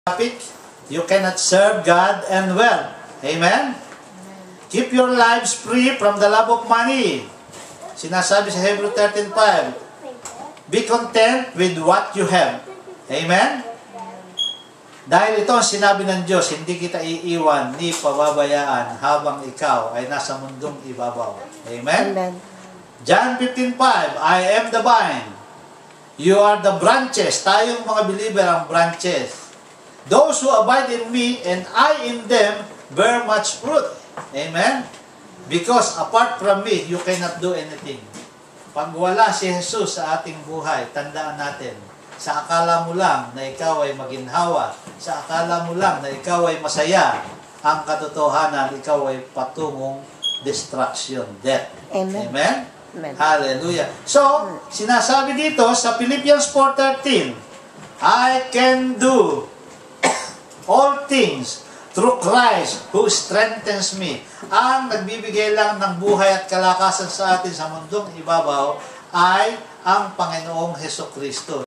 topic, you cannot serve God and wealth. Amen? Keep your lives free from the love of money. Sinasabi sa Hebrew 13:5, be content with what you have. Amen? Dahil ito ang sinabi ng Diyos, hindi kita iiwan ni pababayaan habang ikaw ay nasa mundong ibabaw. Amen? Amen. John 15:5, I am the vine. You are the branches. Tayong mga believer ang branches. Those who abide in me and I in them bear much fruit. Amen? Because apart from me, you cannot do anything. Pag wala si Jesus sa ating buhay, tandaan natin, sa akala mo lang na ikaw ay maginhawa, sa akala mo lang na ikaw ay masaya, ang katotohanan, ikaw ay patungong destruction, death. Amen. Amen? Amen. Hallelujah. So, sinasabi dito sa Philippians 4:13, I can do all things through Christ who strengthens me. Ang nagbibigay lang ng buhay at kalakasan sa atin sa mundong ibabaw ay ang Panginoong Hesukristo.